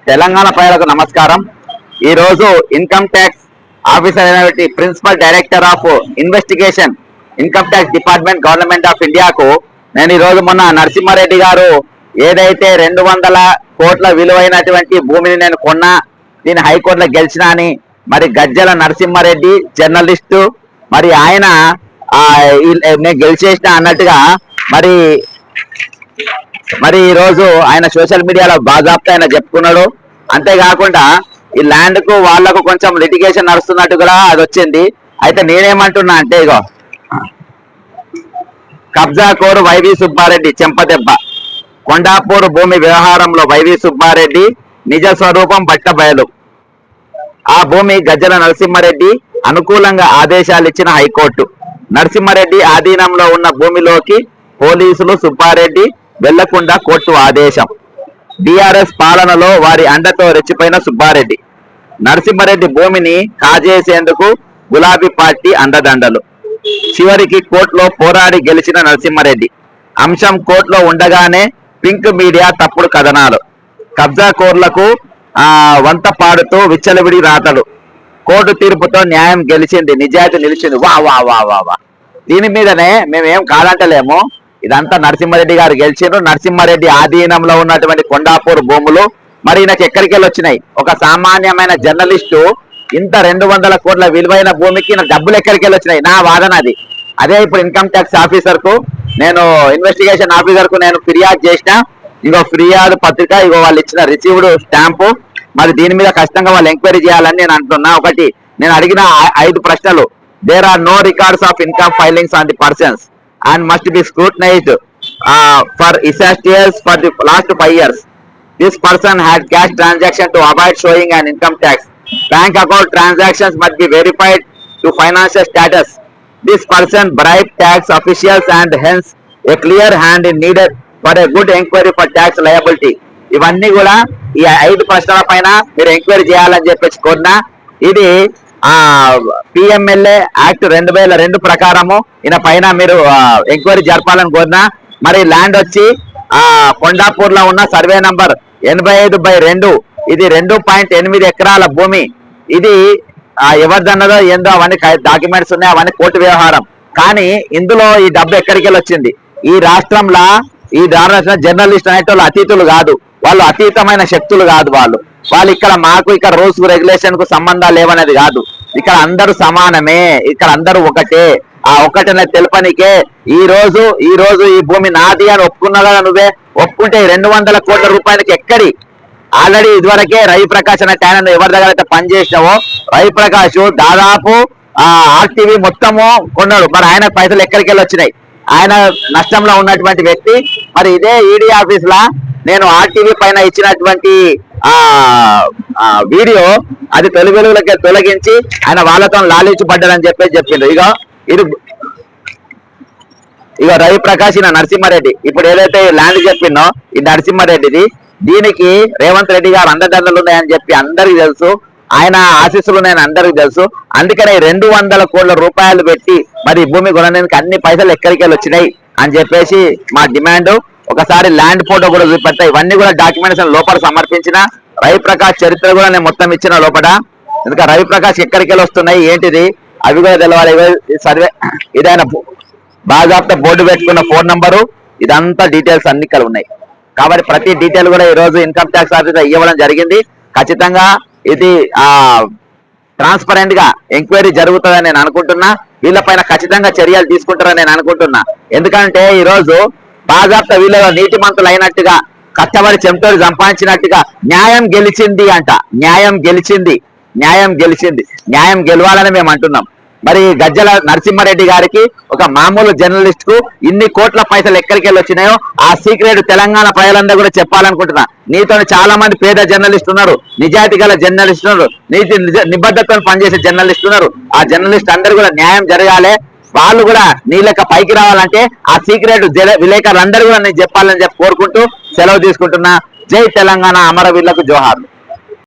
తెలంగాణ ప్రజలకు నమస్కారం. ఈ రోజు ఇన్కమ్ ట్యాక్స్ ఆఫీసర్ అయినటువంటి principal director of investigation income tax department government of ఇండియాకు నేను ఈ రోజు మొన్న నరసింహారెడ్డి గారు ఏదైతే 200 కోట్ల విలువైనటువంటి భూమిని నేను కొన్నా, దీని హైకోర్టులో గెలిచినా అని మరి గజ్జల నరసింహారెడ్డి జర్నలిస్టు మరి ఆయన నేను గెలిచేసిన అన్నట్టుగా మరి ఈ రోజు ఆయన సోషల్ మీడియాలో బాజాప్తా ఆయన చెప్పుకున్నాడు. అంతేకాకుండా ఈ ల్యాండ్ కు వాళ్లకు కొంచెం లిటిగేషన్ నడుస్తున్నట్టు కూడా అది వచ్చింది. అయితే నేనేమంటున్నా అంటే, ఇగో కబ్జా కోరు వైవి సుబ్బారెడ్డి చెంపదెబ్బ, కొండాపూర్ భూమి వ్యవహారంలో వైవి సుబ్బారెడ్డి నిజ స్వరూపం బట్టబయలు. ఆ భూమి గజ్జల నరసింహారెడ్డి అనుకూలంగా ఆదేశాలు ఇచ్చిన హైకోర్టు. నరసింహారెడ్డి ఆధీనంలో ఉన్న భూమిలోకి పోలీసులు సుబ్బారెడ్డి వెళ్లకుండా కోర్టు ఆదేశం. బీఆర్ఎస్ పాలనలో వారి అండతో రెచ్చిపోయిన సుబ్బారెడ్డి, నరసింహారెడ్డి భూమిని కాజేసేందుకు గులాబీ పార్టీ అండదండలు. చివరికి కోర్టులో పోరాడి గెలిచిన నరసింహారెడ్డి అంశం కోర్టులో ఉండగానే పింక్ మీడియా తప్పుడు కథనాలు, కబ్జా కోర్లకు వంత పాడుతూ విచ్చలవిడి రాతలు. కోర్టు తీర్పుతో న్యాయం గెలిచింది, నిజాయితీ నిలిచింది. వా వా వా వా వా దీని మీదనే మేమేం కాదంటలేము. ఇదంతా నరసింహారెడ్డి గారు గెలిచిండ్రు. నరసింహారెడ్డి ఆధీనంలో ఉన్నటువంటి కొండాపూర్ భూములు మరి ఈయనకి ఎక్కడికి వెళ్ళి వచ్చినాయి? ఒక సామాన్యమైన జర్నలిస్టు ఇంత 200 కోట్ల విలువైన భూమికి డబ్బులు ఎక్కడికి వెళ్ళి వచ్చినాయి? నా వాదన అది. అదే ఇప్పుడు ఇన్కమ్ ట్యాక్స్ ఆఫీసర్ కు నేను ఇన్వెస్టిగేషన్ ఆఫీసర్ కు నేను ఫిర్యాదు చేసిన. ఇగో ఫిర్యాదు పత్రిక, ఇగో వాళ్ళు ఇచ్చిన రిసీవ్డ్ స్టాంపు. మరి దీని మీద ఖచ్చితంగా వాళ్ళు ఎంక్వైరీ చేయాలని నేను అంటున్నా. ఒకటి, నేను అడిగిన 5 ప్రశ్నలు. There are no records of income filings on the persons and must be scrutinized for assessors for the last 5 years. This person had cash transaction to avoid showing an income tax. Bank account transactions must be verified to financial status. This person bribed tax officials and hence a clear hand is needed for a good inquiry for tax liability. ఇవన్నీ కూడా ఈ 5 ప్రశ్నల పైన మీరు enquiry చేయాలని చెప్పేసి కోరినా. ఇది పిఎంఎల్ఏ యాక్ట్ 2002 ప్రకారము ఈయన పైన మీరు ఎంక్వైరీ జరపాలని కోరినా. మరి ల్యాండ్ వచ్చి కొండాపూర్ లో ఉన్న సర్వే నంబర్ 85/2, ఇది 2.8 ఎకరాల భూమి. ఇది ఎవరిదన్నదో ఏందో అవన్నీ డాక్యుమెంట్స్ ఉన్నాయి, అవన్నీ కోర్టు వ్యవహారం. కానీ ఇందులో ఈ డబ్బు ఎక్కడికి వెళ్ళి వచ్చింది? ఈ రాష్ట్రంలో ఈ జర్నలిస్ట్ అనేటోళ్ళు అతీతులు కాదు, వాళ్ళు అతీతమైన శక్తులు కాదు. వాళ్ళు ఇక్కడ మాకు ఇక్కడ రూల్స్ రెగ్యులేషన్ కు సంబంధాలు లేవనేది కాదు. ఇక్కడ అందరూ సమానమే, ఇక్కడ అందరూ ఒకటే. ఆ ఒకటనే తెలుపనికే ఈ రోజు ఈ భూమి నాది అని ఒప్పుకున్నా నువ్వే. ఒప్పుకుంటే 200 కోట్ల రూపాయలకి ఎక్కడి? ఆల్రెడీ ఇదివరకే రవిప్రకాష్ అనే ఆయన ఎవరి దగ్గర అయితే పనిచేసినావో రవిప్రకాష్ దాదాపు ఆర్టీవీ మొత్తము కొన్నాడు. మరి ఆయన పైసలు ఎక్కడికి వెళ్ళి వచ్చినాయి? ఆయన నష్టంలో ఉన్నటువంటి వ్యక్తి. మరి ఇదే ఈడీ ఆఫీస్ లా నేను ఆర్టీవీ పైన ఇచ్చినటువంటి వీడియో అది వెలుగులకి తొలగించి ఆయన వాళ్ళతో లాలించబడ్డారని చెప్పిండు. ఇగో రవిప్రకాష్ ఈయన నరసింహారెడ్డి ఇప్పుడు ఏదైతే ల్యాండ్ చెప్పిందో ఈ నరసింహారెడ్డిది. దీనికి రేవంత్ రెడ్డి గారు అండదండలు ఉన్నాయని చెప్పి అందరికి తెలుసు, ఆయన ఆశీస్సులు ఉన్నాయని అందరికి తెలుసు. అందుకనే 200 కోట్ల రూపాయలు పెట్టి మరి భూమి కొనడానికి అన్ని పైసలు ఎక్కడికి వెళ్ళి వచ్చినాయి అని చెప్పేసి మా డిమాండ్. ఒకసారి ల్యాండ్ ఫోటో కూడా చూపెడతా. ఇవన్నీ కూడా డాక్యుమెంట్స్ లోపల సమర్పించిన. రవిప్రకాష్ చరిత్ర కూడా నేను మొత్తం ఇచ్చిన లోపల. ఎందుకంటే రవిప్రకాష్ ఎక్కడికి వెళ్ళి వస్తున్నాయి ఏంటిది అవి కూడా తెలవాలి. సర్వే ఇదైనా బాజాప్తా బోర్డు పెట్టుకున్న ఫోన్ నంబరు, ఇదంతా డీటెయిల్స్ అన్ని ఇక్కడ ఉన్నాయి. కాబట్టి ప్రతి డీటెయిల్ కూడా ఈ రోజు ఇన్కమ్ ట్యాక్స్ ఆఫీసర్ ఇవ్వడం జరిగింది. ఖచ్చితంగా ఇది ట్రాన్స్పరెంట్ గా ఎంక్వైరీ జరుగుతుందని నేను అనుకుంటున్నా. వీళ్ళపైన ఖచ్చితంగా చర్యలు తీసుకుంటారని నేను అనుకుంటున్నా. ఎందుకంటే ఈ రోజు బాజాప్తా వీళ్ళ నీతి మంతులు అయినట్టుగా కష్టపడి చెమటోడు సంపాదించినట్టుగా న్యాయం గెలిచింది అంట. న్యాయం గెలవాలని మేము అంటున్నాం. మరి గజ్జల నరసింహారెడ్డి గారికి ఒక మామూలు జర్నలిస్ట్ కు ఇన్ని కోట్ల పైసలు ఎక్కడికి వెళ్ళి వచ్చినాయో ఆ సీక్రెట్ తెలంగాణ ప్రజలందరూ కూడా చెప్పాలనుకుంటున్నా. నీతో చాలా మంది పేద జర్నలిస్ట్ ఉన్నారు, నిజాయితీ గల జర్నలిస్ట్ ఉన్నారు, నిబద్ధతతో పనిచేసే జర్నలిస్ట్ ఉన్నారు. ఆ జర్నలిస్ట్ అందరూ కూడా న్యాయం జరగాలి. వాళ్ళు కూడా నీ లెక్క పైకి రావాలంటే ఆ సీక్రెట్ విలేకరులు అందరూ కూడా నేను చెప్పాలని కోరుకుంటూ సెలవు తీసుకుంటున్నా. జై తెలంగాణ, అమరవీరులకు జోహార్లు.